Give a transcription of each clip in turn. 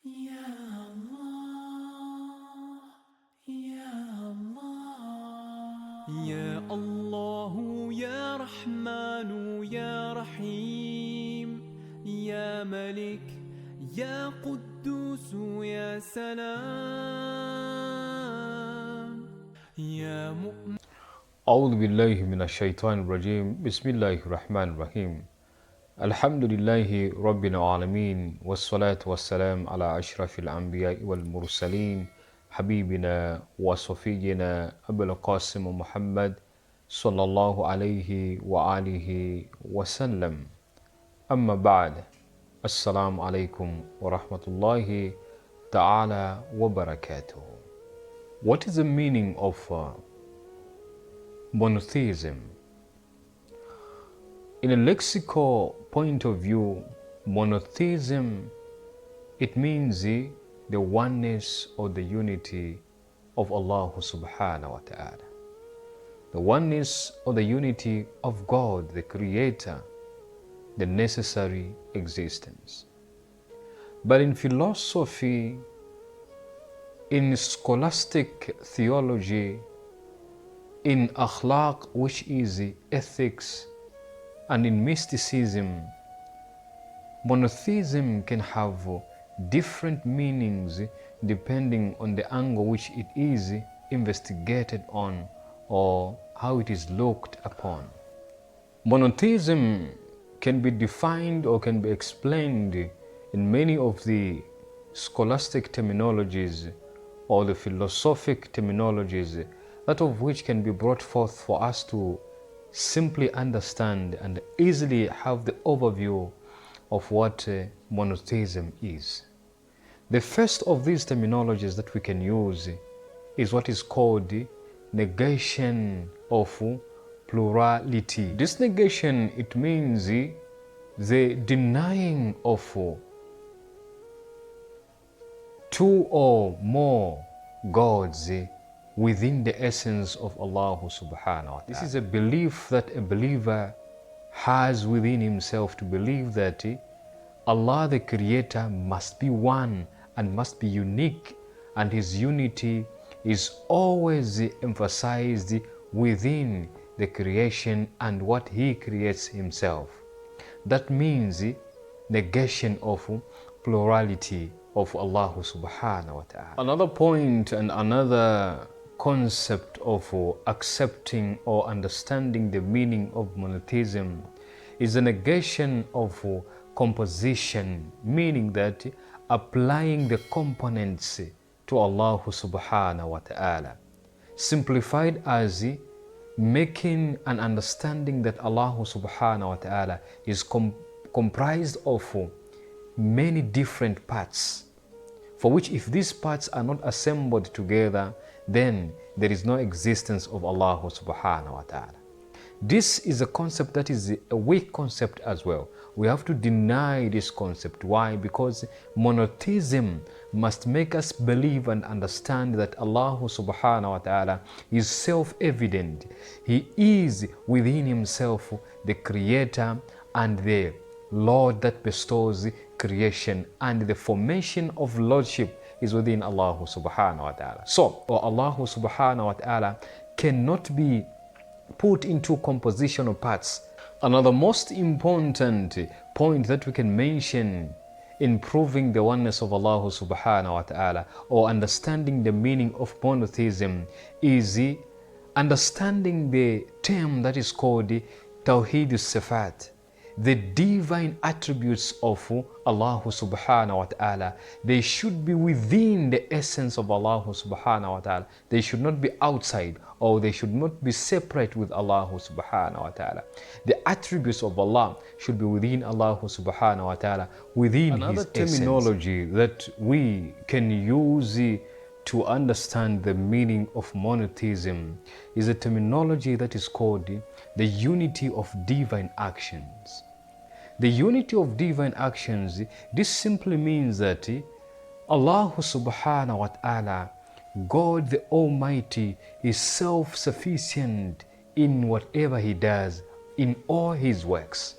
Ya Allah, Ya Allah, Ya Allah, Ya Rahman, Ya Rahim, Ya Malik, Ya Quddus, Ya Salam, Ya Mu'min. أعوذ بالله من الشيطان الرجيم بسم الله الرحمن الرحيم الحمد لله رب العالمين والصلاة والسلام على أشرف الأنبياء والمرسلين حبيبنا وصفينا أبو القاسم محمد صلى الله عليه وآله وسلم أما بعد السلام عليكم ورحمة الله تعالى وبركاته. What is the meaning of monotheism? In a lexical point of view, monotheism, it means the oneness or the unity of Allah subhanahu wa ta'ala. The oneness or the unity of God, the Creator, the necessary existence. But in philosophy, in scholastic theology, in akhlaq, which is ethics, and in mysticism, monotheism can have different meanings depending on the angle which it is investigated on or how it is looked upon. Monotheism can be defined or can be explained in many of the scholastic terminologies or the philosophic terminologies, that of which can be brought forth for us to simply understand and easily have the overview of what monotheism is. The first of these terminologies that we can use is what is called the negation of plurality. This negation, it means the denying of two or more gods within the essence of Allah subhanahu wa ta'ala. This is a belief that a believer has within himself, to believe that Allah the Creator must be one and must be unique, and His unity is always emphasized within the creation and what He creates Himself. That means negation of plurality of Allah subhanahu wa ta'ala. Another point and another concept of accepting or understanding the meaning of monotheism is a negation of composition, meaning that applying the components to Allah subhanahu wa ta'ala. Simplified as making an understanding that Allah subhanahu wa ta'ala is comprised of many different parts, for which if these parts are not assembled together, then there is no existence of Allah subhanahu wa ta'ala. This is a concept that is a weak concept as well. We have to deny this concept. Why? Because monotheism must make us believe and understand that Allah subhanahu wa ta'ala is self-evident. He is within Himself the Creator and the Lord that bestows creation, and the formation of Lordship is within Allah subhanahu wa ta'ala. So, Allah subhanahu wa ta'ala cannot be put into compositional parts. Another most important point that we can mention in proving the oneness of Allah subhanahu wa ta'ala or understanding the meaning of monotheism is understanding the term that is called Tawheed al-Sifat, the divine attributes of Allah subhanahu wa ta'ala. They should be within the essence of Allah subhanahu wa ta'ala. They should not be outside, or they should not be separate with Allah subhanahu wa ta'ala. The attributes of Allah should be within Allah subhanahu wa ta'ala, within His essence. Another terminology that we can use to understand the meaning of monotheism is a terminology that is called the unity of divine actions. The unity of divine actions, this simply means that Allah subhanahu wa ta'ala, God the Almighty, is self-sufficient in whatever He does, in all His works.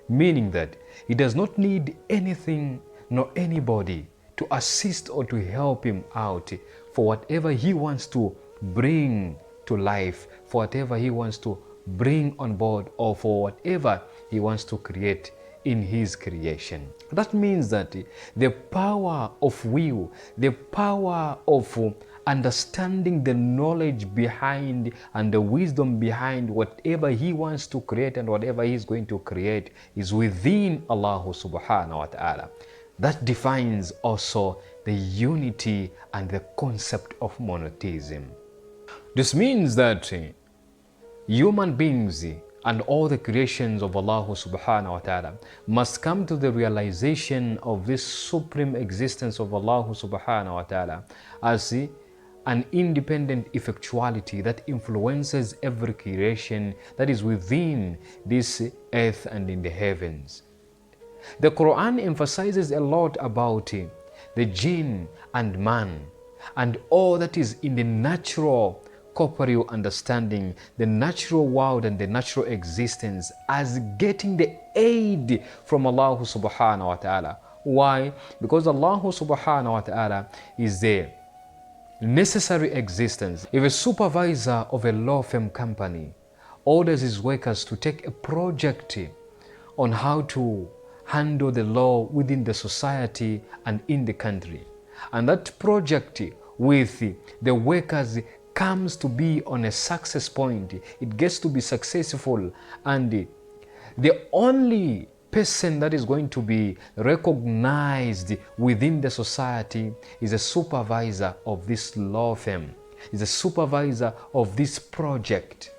Meaning that He does not need anything nor anybody to assist or to help him out for whatever he wants to bring to life, for whatever he wants to bring on board, or for whatever he wants to create in his creation. That means that the power of will, the power of understanding the knowledge behind and the wisdom behind whatever he wants to create and whatever he's going to create is within Allah subhanahu wa ta'ala. That defines also the unity and the concept of monotheism. This means that human beings and all the creations of Allah subhanahu wa ta'ala must come to the realization of this supreme existence of Allah subhanahu wa ta'ala as an independent effectuality that influences every creation that is within this earth and in the heavens. The Quran emphasizes a lot about the jinn and man and all that is in the natural corporeal understanding, the natural world and the natural existence as getting the aid from Allah subhanahu wa ta'ala. Why? Because Allah subhanahu wa ta'ala is the necessary existence. If a supervisor of a law firm company orders his workers to take a project on how to handle the law within the society and in the country, and that project with the workers comes to be on a success point, it gets to be successful, and the only person that is going to be recognized within the society is a supervisor of this law firm, is a supervisor of this project.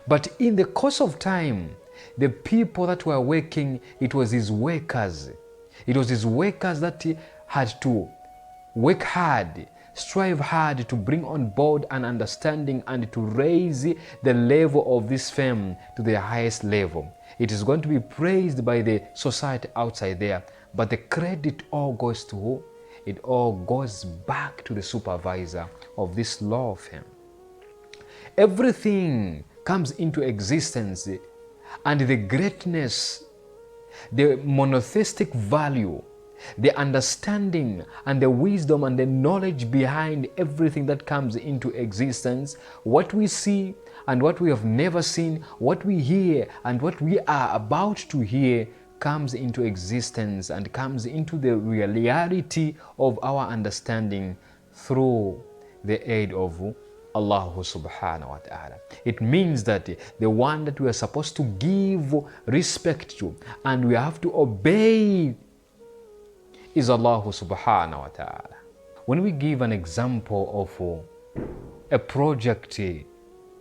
But in the course of time, the people that were working, it was his workers. It was his workers that had to work hard, strive hard to bring on board an understanding and to raise the level of this firm to the highest level. It is going to be praised by the society outside there, but the credit all goes to who? It all goes back to the supervisor of this law firm. Everything comes into existence, and the greatness, the monotheistic value, the understanding and the wisdom and the knowledge behind everything that comes into existence, what we see and what we have never seen, what we hear and what we are about to hear, comes into existence and comes into the reality of our understanding through the aid of Allah subhanahu wa ta'ala. It means that the one that we are supposed to give respect to and we have to obey is Allah subhanahu wa ta'ala. When we give an example of a project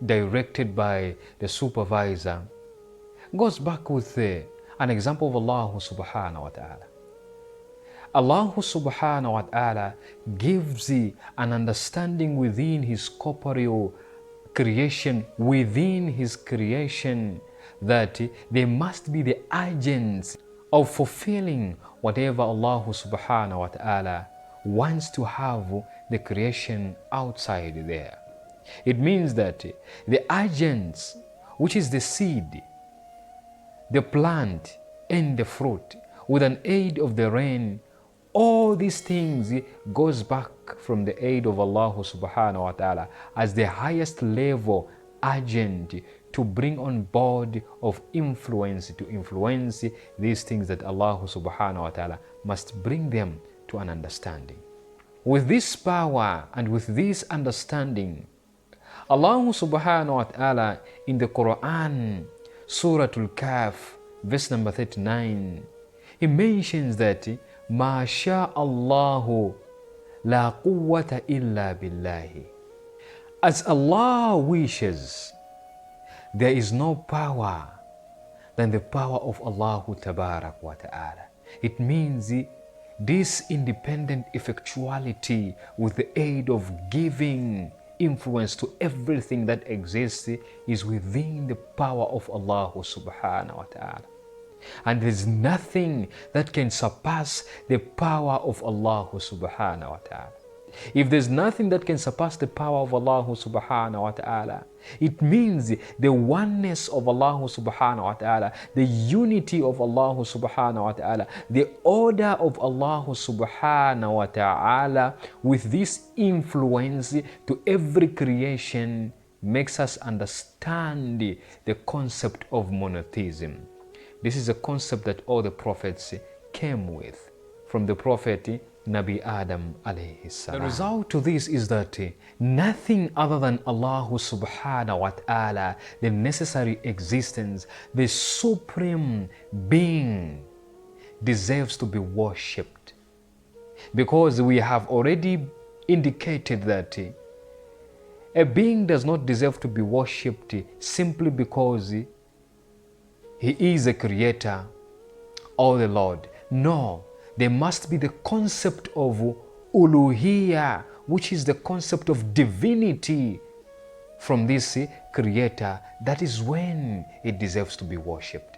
directed by the supervisor, goes back with an example of Allah subhanahu wa ta'ala. Allah subhanahu wa ta'ala gives an understanding within his corporeal creation, within his creation, that they must be the agents of fulfilling whatever Allah subhanahu wa ta'ala wants to have the creation outside there. It means that the agents, which is the seed, the plant and the fruit, with an aid of the rain, all these things goes back from the aid of Allah subhanahu wa ta'ala as the highest level agent to bring on board of influence, to influence these things that Allah subhanahu wa ta'ala must bring them to an understanding. With this power and with this understanding, Allah subhanahu wa ta'ala in the Quran, Surah Al-Kahf, verse number 39, he mentions that Ma sha Allahu la quwwata illa billahi. As Allah wishes, there is no power than the power of Allah tabarak wa ta'ala. It means this independent effectuality with the aid of giving influence to everything that exists is within the power of Allah subhanahu wa ta'ala. And there's nothing that can surpass the power of Allah subhanahu wa ta'ala. If there's nothing that can surpass the power of Allah subhanahu wa ta'ala, it means the oneness of Allah subhanahu wa ta'ala, the unity of Allah subhanahu wa ta'ala, the order of Allah subhanahu wa ta'ala with this influence to every creation makes us understand the concept of monotheism. This is a concept that all the prophets came with, from the prophet Nabi Adam alayhi salam. The result to this is that nothing other than Allah subhanahu wa ta'ala, the necessary existence, the supreme being, deserves to be worshipped. Because we have already indicated that a being does not deserve to be worshipped simply because he is a creator or the Lord. No. There must be the concept of uluhiyya, which is the concept of divinity from this creator. That is when it deserves to be worshipped.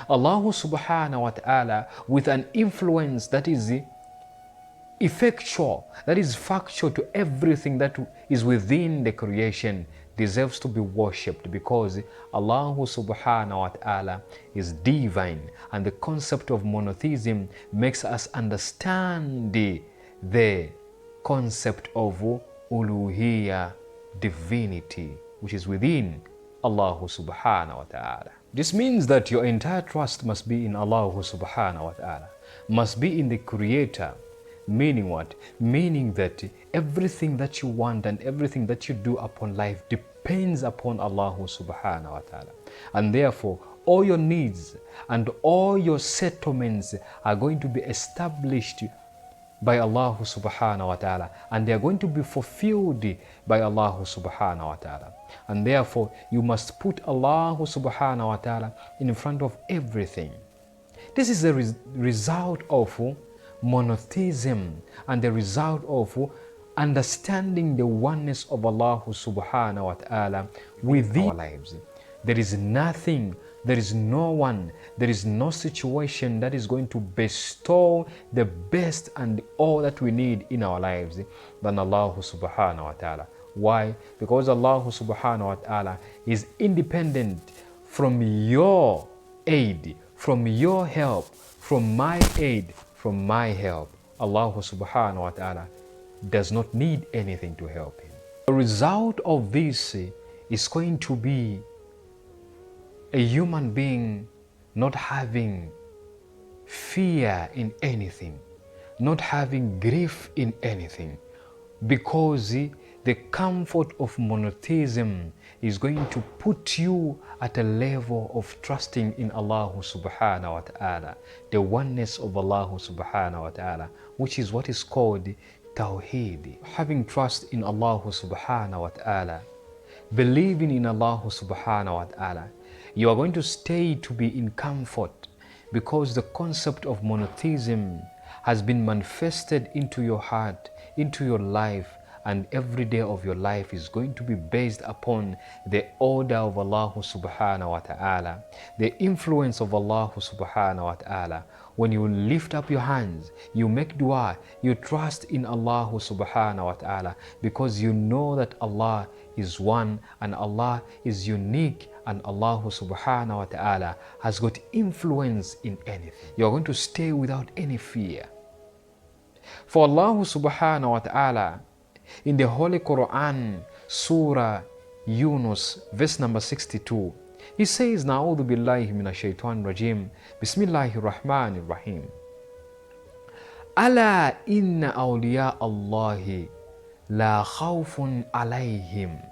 Allah subhanahu wa ta'ala, with an influence that is effectual, that is factual to everything that is within the creation, deserves to be worshipped, because Allah subhanahu wa ta'ala is divine, and the concept of monotheism makes us understand the concept of uluhiyya, divinity, which is within Allah subhanahu wa ta'ala. This means that your entire trust must be in Allah subhanahu wa ta'ala, must be in the creator. Meaning what? Meaning that everything that you want and everything that you do upon life depends upon Allah subhanahu wa ta'ala. And therefore, all your needs and all your settlements are going to be established by Allah subhanahu wa ta'ala, and they are going to be fulfilled by Allah subhanahu wa ta'ala. And therefore, you must put Allah subhanahu wa ta'ala in front of everything. This is the result of monotheism and the result of understanding the oneness of Allah subhanahu wa ta'ala within our lives. There is nothing, there is no one, there is no situation that is going to bestow the best and all that we need in our lives than Allah subhanahu wa ta'ala. Why? Because Allah subhanahu wa ta'ala is independent from your aid, from your help, from my aid, from my help. Allah subhanahu wa ta'ala does not need anything to help him. The result of this is going to be a human being not having fear in anything, not having grief in anything, because the comfort of monotheism is going to put you at a level of trusting in Allah subhanahu wa ta'ala, the oneness of Allah subhanahu wa ta'ala, which is what is called Tawheed. Having trust in Allah subhanahu wa ta'ala, believing in Allah subhanahu wa ta'ala, you are going to stay to be in comfort, because the concept of monotheism has been manifested into your heart, into your life, and every day of your life is going to be based upon the order of Allah subhanahu wa ta'ala, the influence of Allah subhanahu wa ta'ala. When you lift up your hands, you make dua, you trust in Allah subhanahu wa ta'ala, because you know that Allah is one and Allah is unique, and Allah subhanahu wa ta'ala has got influence in anything. You are going to stay without any fear. For Allah subhanahu wa ta'ala, in the Holy Quran, Surah Yunus, verse number 62, he says, Na'udhu billahi minash shaitanir rajim, Bismillahir Rahmanir Rahim. Ala inna awliya Allahi la khawfun alayhim.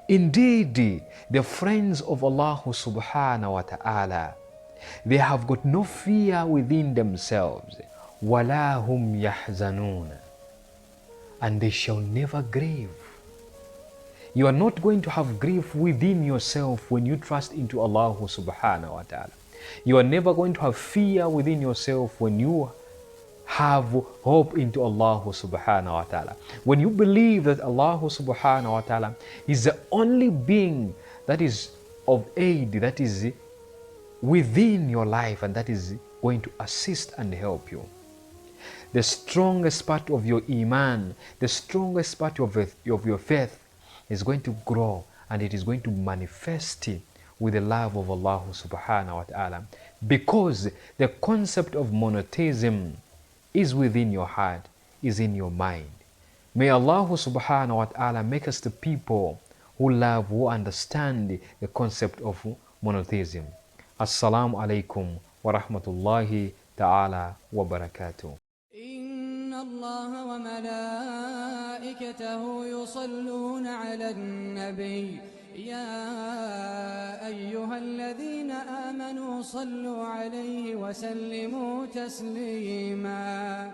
Indeed, the friends of Allah subhanahu wa ta'ala, they have got no fear within themselves. Wala hum yahzanun. And they shall never grieve. You are not going to have grief within yourself when you trust into Allah subhanahu wa ta'ala. You are never going to have fear within yourself when you have hope into Allah subhanahu wa ta'ala. When you believe that Allah subhanahu wa ta'ala is the only being that is of aid, that is within your life, and that is going to assist and help you. the strongest part of your iman, the strongest part of your faith is going to grow, and it is going to manifest with the love of Allah subhanahu wa ta'ala, because the concept of monotheism is within your heart, is in your mind. May Allah subhanahu wa ta'ala make us the people who love, who understand the concept of monotheism. Assalamu alaikum wa rahmatullahi ta'ala wa barakatuh. إن الله وملائكته يصلون على النبي يا أيها الذين آمنوا صلوا عليه وسلموا تسليما